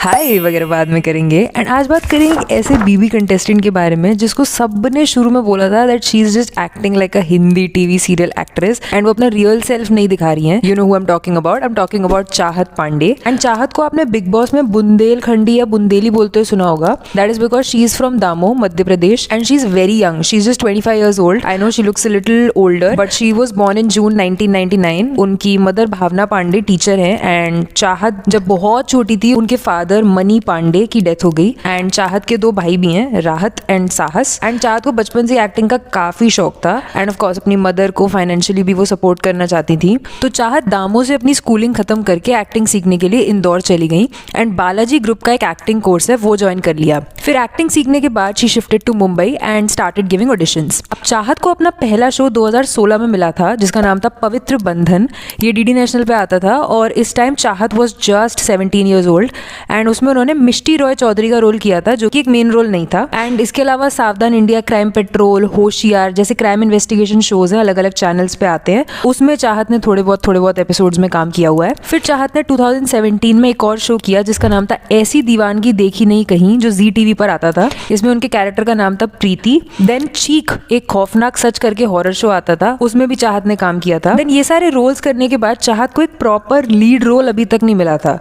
हाय वगैरह बाद में करेंगे। एंड आज बात करेंगे एक ऐसे बीबी कंटेस्टेंट के बारे में जिसको सबने शुरू में बोला था that she is just acting like a Hindi TV serial actress and वो अपना रियल सेल्फ नहीं दिखा रही है। You know who I am talking about? I am talking about चाहत पांडे। एंड चाहत को आपने बिग बॉस में बुंदेलखंडी या बुंदेली बोलते हुए सुना होगा। That is because she is from Damoh, Madhya Pradesh, and she is very young. She is just 25 years old. I know she looks a little older, but she was born in June 1999. उनकी mother भावना Pandey teacher है and चाहत जब बहुत छोटी थी उनके father money Pandey की death हो गई। एंड चाहत के दो भाई भी हैं, राहत एंड साहस। एंड चाहत को बचपन से एक्टिंग का काफी शौक था एंड ऑफ कोर्स अपनी मदर को फाइनेंशियली भी वो सपोर्ट करना चाहती थी। तो चाहत दामोह से अपनी स्कूलिंग खत्म करके एक्टिंग सीखने के लिए इंदौर चली गई एंड बालाजी ग्रुप का एक एक्टिंग कोर्स है वो ज्वाइन कर लिया। फिर एक्टिंग सीखने के बाद she shifted to Mumbai and started giving auditions. अब चाहत को अपना पहला शो 2016 में मिला था जिसका नाम था पवित्र बंधन। ये डीडी नेशनल पे आता था और इस टाइम चाहत was just 17 years old and उसमें उन्होंने मिष्टी रॉय चौधरी का रोल किया था जो कि एक मेन रोल नहीं था। एंड इसके अलावा सावधान इंडिया, क्राइम पेट्रोल, होशियार जैसे क्राइम इन्वेस्टिगेशन शोज हैं, अलग अलग चैनल्स पे आते हैं, उसमें चाहत ने थोड़े बहुत एपिसोड्स में काम किया हुआ है। फिर चाहत ने 2017 में एक और शो किया जिसका नाम था ऐसी दीवानगी देखी नहीं कहीं, जो जी टीवी पर आता था। इसमें उनके कैरेक्टर का नाम था प्रीति। देन चीख, एक खौफनाक सच करके हॉरर शो आता था, उसमें भी चाहत ने काम किया था। देन ये सारे रोल्स करने के बाद चाहत को एक प्रॉपर लीड रोल अभी तक नहीं मिला था।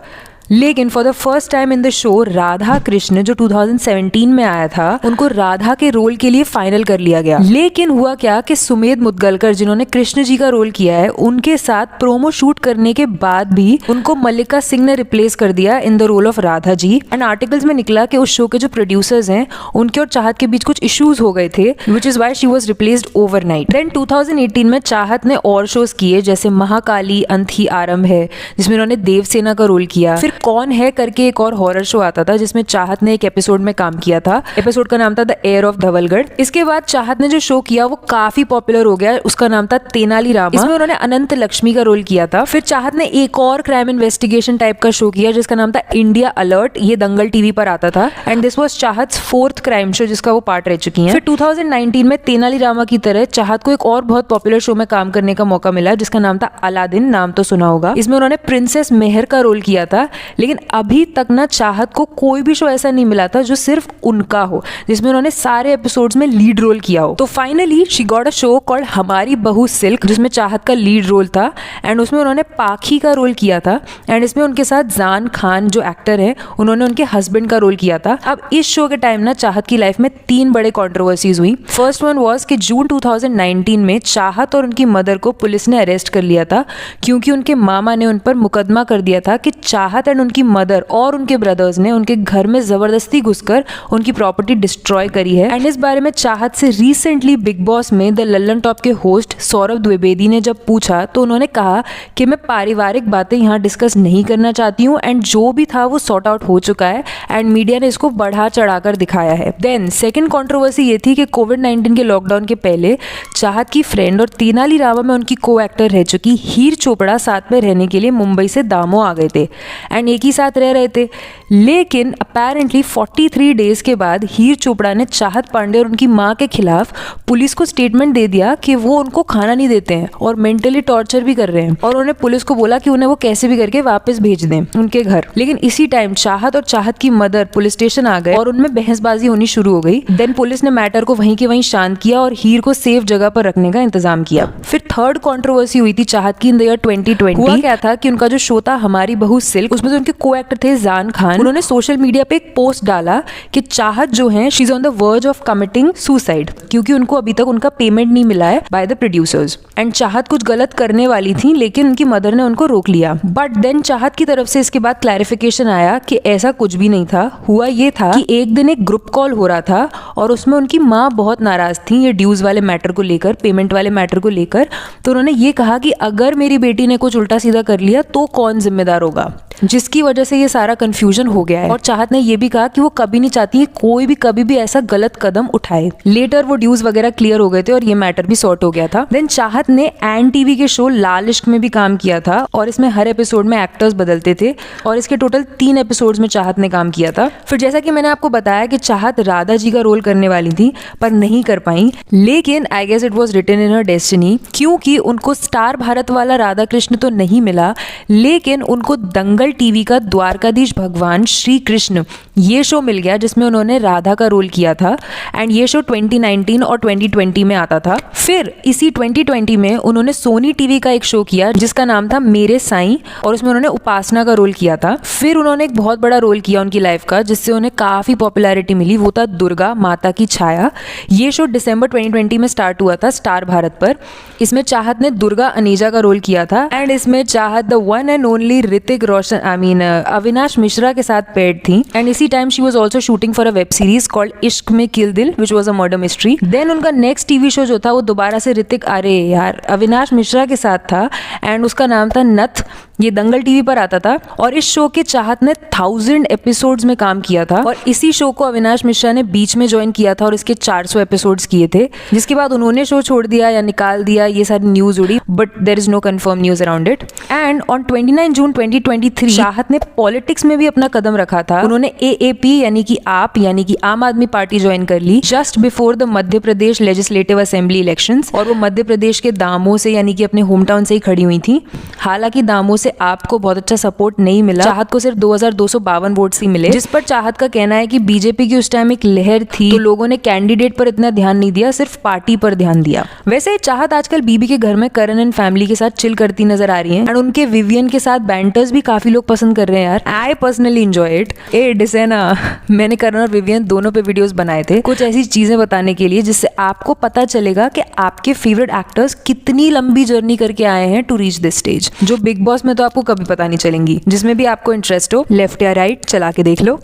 लेकिन for the first time in the show Radha Krishna जो 2017 में आया था, उनको राधा के रोल के लिए फाइनल कर लिया गया। लेकिन हुआ क्या कि सुमेध मुदगलकर जिन्होंने कृष्ण जी का रोल किया है, उनके साथ प्रोमो शूट करने के बाद भी उनको मल्लिका सिंह ने रिप्लेस कर दिया in the role of Radha ji. And articles में निकला कि उस शो के जो प्रोड्यूसर्स हैं उनके और चाहत के बीच कुछ इश्यूज हो गए थे, which is why she was replaced overnight. Then 2018 में चाहत ने और शोज किए जैसे महाकाली अंत ही आरंभ है जिसमें उन्होंने देवसेना का रोल किया। फिर कौन है करके एक और हॉरर शो आता था जिसमें चाहत ने एक एपिसोड में काम किया था। एपिसोड का नाम था द एयर ऑफ धवलगढ़। इसके बाद चाहत ने जो शो किया वो काफी पॉपुलर हो गया, उसका नाम था तेनाली रामा। इसमें उन्होंने अनंत लक्ष्मी का रोल किया था। फिर चाहत ने एक और क्राइम इन्वेस्टिगेशन टाइप का शो किया जिसका नाम था इंडिया अलर्ट। ये दंगल टीवी पर आता था एंड दिस वाज चाहत 4th क्राइम शो जिसका वो पार्ट रह चुकी हैं। फिर 2019 में तेनाली रामा की तरह चाहत को एक और बहुत पॉपुलर शो में काम करने का मौका मिला जिसका नाम था अलादीन, नाम तो सुना होगा। इसमें उन्होंने प्रिंसेस मेहर का रोल किया था। लेकिन अभी तक ना चाहत को कोई भी शो ऐसा नहीं मिला था जो सिर्फ उनका हो, जिसमें उन्होंने सारे एपिसोड्स में लीड रोल किया हो। तो finally she got a show called हमारी बहू सिल्क जिसमें चाहत का लीड रोल था एंड उसमें उन्होंने पाखी का रोल किया था एंड इसमें उनके साथ जान खान जो एक्टर है उन्होंने उनके हस्बैंड का रोल किया था। अब इस शो के टाइम ना चाहत की लाइफ में 3 बड़े कॉन्ट्रोवर्सीज हुई। फर्स्ट वन वॉज कि जून 2019 में चाहत और उनकी मदर को पुलिस ने अरेस्ट कर लिया था क्योंकि उनके मामा ने उन पर मुकदमा कर दिया था कि चाहत एंड उनकी मदर और उनके ब्रदर्स ने उनके घर में जबरदस्ती घुसकर उनकी प्रॉपर्टी डिस्ट्रॉय करी है। एंड इस बारे में चाहत से रिसेंटली बिग बॉस में द लल्लन टॉप के होस्ट सौरभ द्विवेदी ने जब पूछा तो उन्होंने कहा कि मैं पारिवारिक बातें यहाँ डिस्कस नहीं करना चाहती हूँ एंड जो भी था वो सॉर्ट आउट हो चुका है एंड मीडिया ने इसको बढ़ा चढ़ाकर दिखाया है। देन सेकेंड कॉन्ट्रोवर्सी ये थी कि कोविड-19 के लॉकडाउन के पहले चाहत की फ्रेंड और तेनाली रामा में उनकी को एक्टर रह चुकी हीर चोपड़ा साथ में रहने के लिए मुंबई से दामोह आ गए थे एंड एक ही साथ रह रहे थे। लेकिन अपेरेंटली 43 डेज के बाद हीर चोपड़ा ने चाहत पांडे और उनकी मां के खिलाफ पुलिस को स्टेटमेंट दे दिया कि वो उनको खाना नहीं देते हैं और मेंटली टॉर्चर भी कर रहे हैं और उन्होंने पुलिस को बोला कि उन्हें वो कैसे भी करके वापस भेज दें उनके घर। लेकिन इसी टाइम चाहत और चाहत की मदर पुलिस स्टेशन आ गए और उनमें बहसबाजी होनी शुरू हो गई। देन पुलिस ने मैटर को वहीं के वहीं शांत किया और हीर को सेफ जगह पर रखने का इंतजाम किया। फिर थर्ड कॉन्ट्रोवर्सी हुई थी चाहत की इन द ईयर 2020। हुआ क्या था कि उनका जो शो था हमारी बहू सिल्क, उसमें जो उनके को एक्टर थे जान खान, उन्होंने सोशल मीडिया पे एक पोस्ट डाला कि चाहत जो है she is on the verge of committing suicide क्योंकि उनको अभी तक उनका पेमेंट नहीं मिला है बाय द प्रोड्यूसर्स एंड चाहत कुछ गलत करने वाली थी लेकिन उनकी मदर ने उनको रोक लिया। बट देन चाहत की तरफ से इसके बाद क्लैरिफिकेशन आया कि ऐसा कुछ भी नहीं था। हुआ ये था कि एक दिन एक ग्रुप कॉल हो रहा था और उसमें उनकी माँ बहुत नाराज थी ये ड्यूज वाले मैटर को लेकर, पेमेंट वाले मैटर को लेकर। तो उन्होंने ये कहा कि अगर मेरी बेटी ने कुछ उल्टा सीधा कर लिया तो कौन जिम्मेदार होगा, जिसकी वजह से ये सारा कंफ्यूजन हो गया है। और चाहत ने ये भी कहा कि वो कभी नहीं चाहती है कोई भी कभी भी ऐसा गलत कदम उठाए। लेटर वो ड्यूज वगैरह क्लियर हो गए थे और ये मैटर भी सॉर्ट हो गया था। देन चाहत ने एन टीवी के शो लाल इश्क में भी काम किया था और इसमें हर एपिसोड में एक्टर्स बदलते थे और इसके टोटल 3 एपिसोड्स में चाहत ने काम किया था। फिर जैसा कि मैंने आपको बताया कि चाहत राधा जी का रोल करने वाली थी पर नहीं कर पाई, लेकिन I guess it was written in her destiny क्योंकि उनको स्टार भारत वाला राधा कृष्ण तो नहीं मिला लेकिन उनको दंगल टीवी टीवी का द्वारकाधीश भगवान श्री कृष्ण ये शो मिल गया जिसमें उन्होंने राधा का रोल किया था एंड ये शो 2019 और 2020 में आता था। फिर इसी 2020 में उन्होंने सोनी टीवी का एक शो किया जिसका नाम था मेरे साईं और उसमें उन्होंने उपासना का रोल किया था। फिर उन्होंने एक बहुत बड़ा रोल किया उनकी लाइफ का जिससे उन्हें काफ़ी पॉपुलैरिटी मिली, वो था दुर्गा माता की छाया। ये शो दिसंबर 2020 में स्टार्ट हुआ था स्टार भारत पर। इसमें चाहत ने दुर्गा अनीजा का रोल किया था एंड इसमें Chahat the one and only Hrithik Roshan Avinash Mishra के साथ पेयर्ड थी एंड इसी time she was also shooting for a web series called Ishq Mein kill Dil which was a murder mystery. Then उनका नेक्स्ट टीवी शो जो था वो दोबारा से अविनाश मिश्रा के साथ था एंड उसका नाम था नथ। ये दंगल टीवी पर आता था और इस शो के चाहत ने 1000 एपिसोड्स में काम किया था और इसी शो को अविनाश मिश्रा ने बीच में ज्वाइन किया था और इसके 400 एपिसोड्स किए थे, जिसके बाद उन्होंने शो छोड़ दिया या निकाल दिया, ये सारी न्यूज उड़ी, but there is no confirm news around it. And on 29 June 2023 Chahat ने पॉलिटिक्स में भी अपना कदम रखा था। उन्होंने AAP यानी कि आम आदमी पार्टी ज्वाइन कर ली just before the Madhya Pradesh legislative assembly elections और वो मध्य प्रदेश के दामों से यानी कि अपने होम टाउन से ही खड़ी हुई थी। हालांकि दामों से आपको बहुत अच्छा सपोर्ट नहीं मिला, चाहत को सिर्फ 2252 वोट्स ही मिले, जिस पर चाहत का कहना है कि बीजेपी की उस टाइम एक लहर थी तो लोगों ने कैंडिडेट पर इतना ध्यान नहीं दिया, सिर्फ पार्टी पर ध्यान दिया। वैसे चाहत आजकल बीबी के घर में करण एंड फैमिली के साथ चिल करती नजर आ रही है एंड उनके विवियन के साथ बैंटर्स भी काफी लोग पसंद कर रहे हैं यार। I personally enjoy it. ए डिसेना, मैंने करण और विवियन दोनों पे वीडियोस बनाए थे कुछ ऐसी चीजें बताने के लिए जिससे आपको पता चलेगा कि आपके फेवरेट एक्टर्स कितनी लंबी जर्नी करके आए हैं टू रीच दिस स्टेज, जो बिग बॉस में तो आपको कभी पता नहीं चलेंगी। जिसमें भी आपको इंटरेस्ट हो, लेफ्ट या राइट चला के देख लो।